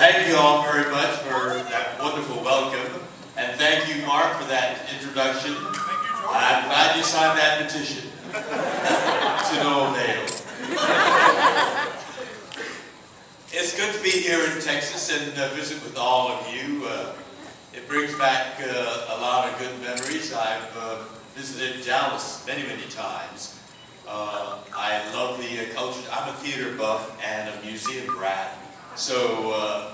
thank you all very much for that wonderful welcome. And thank you, Mark, for that introduction. I'm glad you signed that petition. To no avail. It's good to be here in Texas and visit with all of you. It brings back a lot of good memories. I've visited Dallas many, many times. I love the culture. I'm a theater buff and a museum rat, so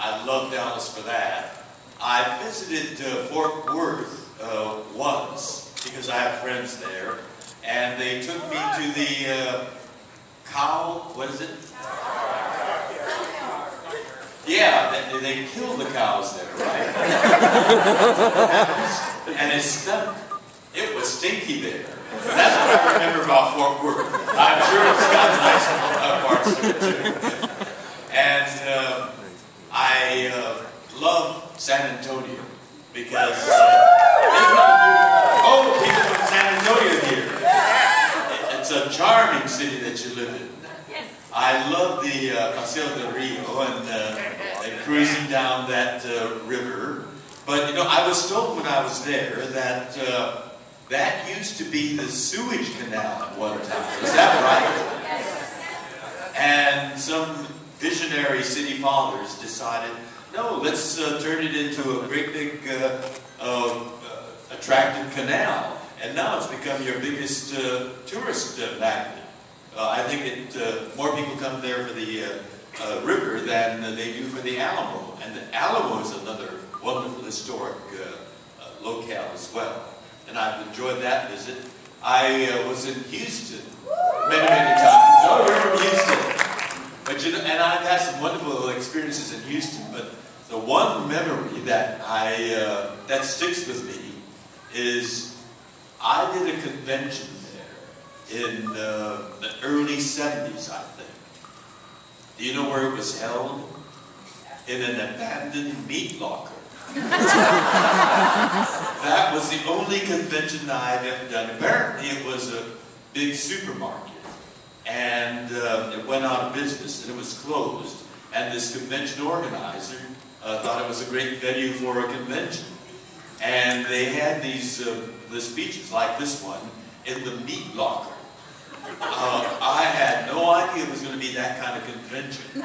I love Dallas for that. I visited Fort Worth once because I have friends there, and they took me to the what is it? Yeah, they kill the cows there, right? And it stunk. It was stinky there. That's what I remember about Fort Worth. I'm sure it's got nice parts to it too. And I love San Antonio because people from San Antonio here. It's a charming city that you live in. I love the Paseo del Rio and cruising down that river. But you know, I was told when I was there that that used to be the sewage canal at one time. Is that right? And some visionary city fathers decided, no, let's turn it into a great big attractive canal. And now it's become your biggest tourist magnet. I think that more people come there for the river than they do for the Alamo. And the Alamo is another wonderful historic locale as well. And I've enjoyed that visit. I was in Houston many, many times. Oh, you're from Houston. But you know, and I've had some wonderful experiences in Houston. But the one memory that that sticks with me is I did a convention there in the early 70s, I think. Do you know where it was held? In an abandoned meat locker. That was the only convention I've ever done. Apparently it was a big supermarket, and it went out of business and it was closed, and this convention organizer thought it was a great venue for a convention, and they had these the speeches like this one in the meat locker. I had no idea it was going to be that kind of convention.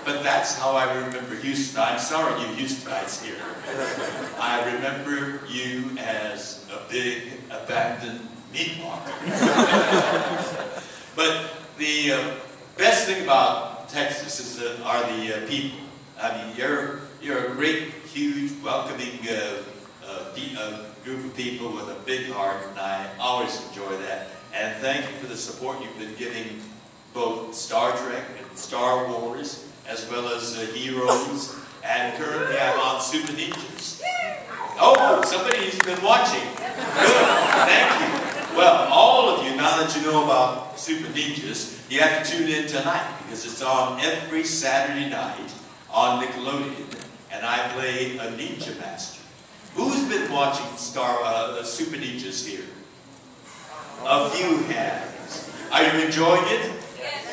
But that's how I remember Houston. I'm sorry you Houstonites here. I remember you as a big abandoned meat locker. But the best thing about Texas are the people. I mean, you're a great, huge, welcoming group of people with a big heart, and I always enjoy that. And thank you for the support you've been giving both Star Trek and Star Wars, as well as Heroes, and currently I'm on Super Ninjas. Oh, somebody's been watching. Good, thank you. Well, all of you, now that you know about Super Ninjas, you have to tune in tonight, because it's on every Saturday night on Nickelodeon, and I play a Ninja Master. Who's been watching Super Ninjas here? A few hands. Are you enjoying it? Yes.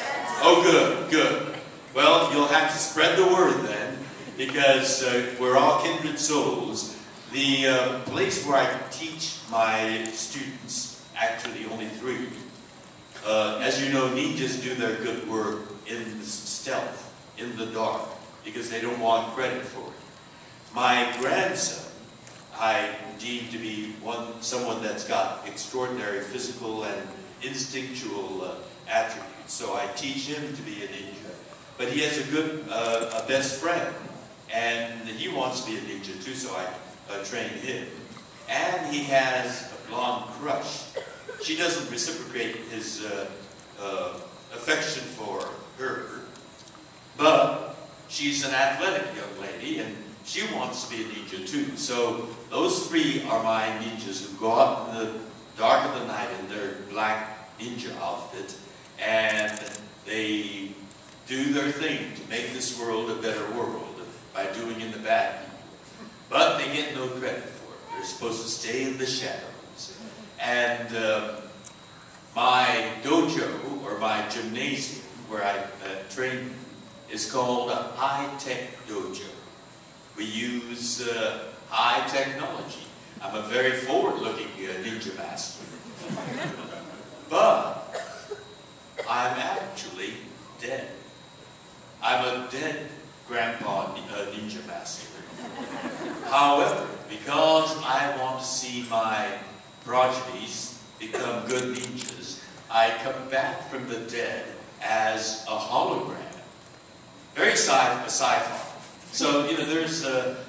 Oh, good, good. Well, you'll have to spread the word then, because we're all kindred souls. The place where I teach my students, actually only 3, as you know, ninjas do their good work in stealth, in the dark, because they don't want credit for it. My grandson, I deem to be someone that's got extraordinary physical and instinctual attributes, so I teach him to be a ninja. But he has a good best friend, and he wants to be a ninja too, so I train him. And he has a blonde crush. She doesn't reciprocate his affection for her, but she's an athletic young lady, and she wants to be a ninja too. So those 3 are my ninjas who go out in the dark of the night in their black ninja outfit, and they do their thing to make this world a better world by doing in the bad people. But they get no credit for it. They're supposed to stay in the shadows. And my dojo, or my gymnasium, where I train is called a high-tech dojo. We use high technology. I'm a very forward-looking ninja master. But I'm actually dead. I'm a dead grandpa ninja master. However, because I want to see my progenies become good ninjas, I come back from the dead as a hologram. Very sci-fi. So, you know,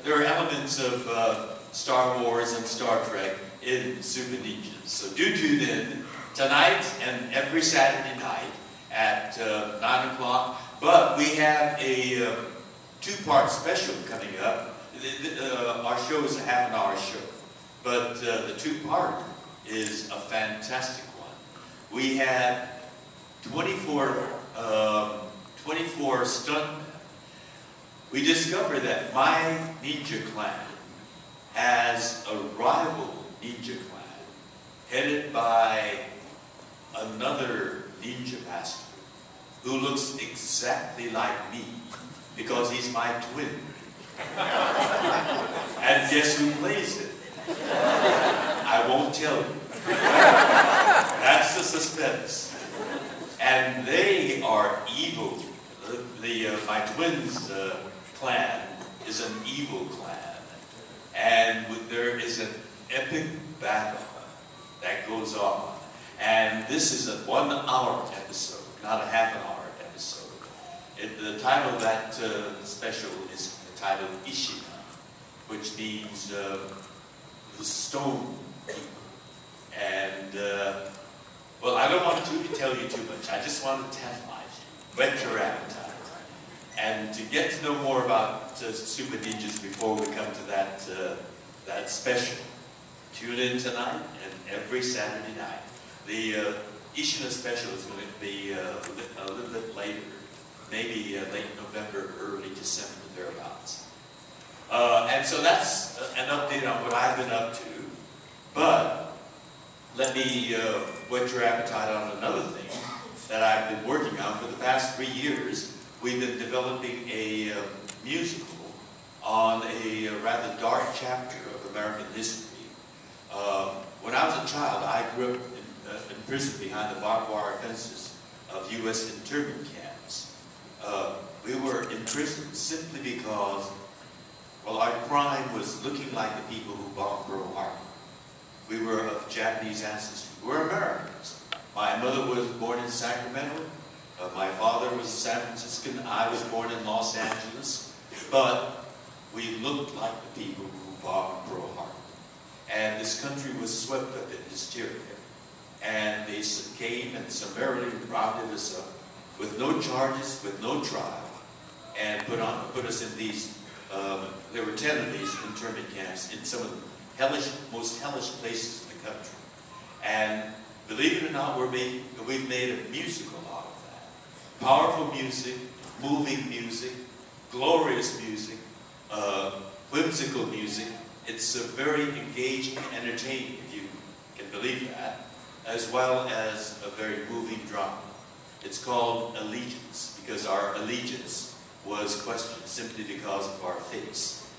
there are elements of Star Wars and Star Trek in Super Ninjas. So do tune in tonight and every Saturday night at 9 o'clock. But we have a two-part special coming up. Our show is a half-an-hour show. But the two-part is a fantastic one. We had 24 stuntmen. We discovered that my ninja clan has a rival ninja clan headed by another ninja master who looks exactly like me because he's my twin. And guess who plays it? I won't tell you. That's the suspense. And they are evil. My twins' clan is an evil clan. And there is an epic battle that goes on. And this is a 1 hour episode, not a half-an-hour episode. The title of that special is titled Ishina, which means the stone people. And, well, I don't want to tell you too much. I just want to tantalize you, whet your appetite. And to get to know more about Super Ninjas before we come to that special, tune in tonight and every Saturday night. The Ishina special is going to be a little bit later, maybe late November, early December, thereabouts. And so that's an update on what I've been up to. But let me whet your appetite on another thing that I've been working on for the past 3 years. We've been developing a musical on a rather dark chapter of American history. When I was a child, I grew up in prison behind the barbed wire fences of U.S. internment camps. We were in prison simply because, well, our crime was looking like the people who bombed Pearl Harbor. We were of Japanese ancestry. We're Americans. My mother was born in Sacramento. My father was a San Franciscan. I was born in Los Angeles. But we looked like the people who bombed Pearl Harbor. And this country was swept up in hysteria. And they came and summarily rounded us up with no charges, with no trial, and put us in these, there were 10 of these internment camps in some of the most hellish places in the country. And believe it or not, we've made a musical out of that. Powerful music, moving music, glorious music, whimsical music. It's a very engaging, entertaining, if you can believe that, as well as a very moving drama. It's called Allegiance, because our allegiance was questioned simply because of our faiths.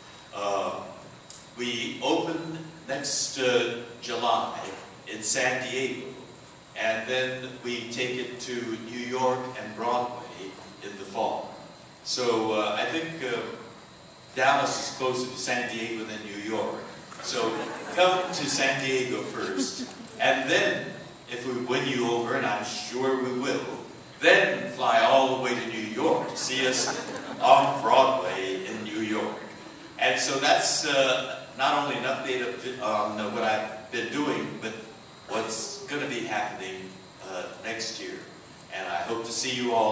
We open next July in San Diego, and then we take it to New York and Broadway in the fall. So I think Dallas is closer to San Diego than New York. So come to San Diego first, and then if we win you over, and I'm sure we will, then fly all the way to New York to see us on Broadway in New York. And so that's not only an update on what I've been doing, but what's going to be happening next year. And I hope to see you all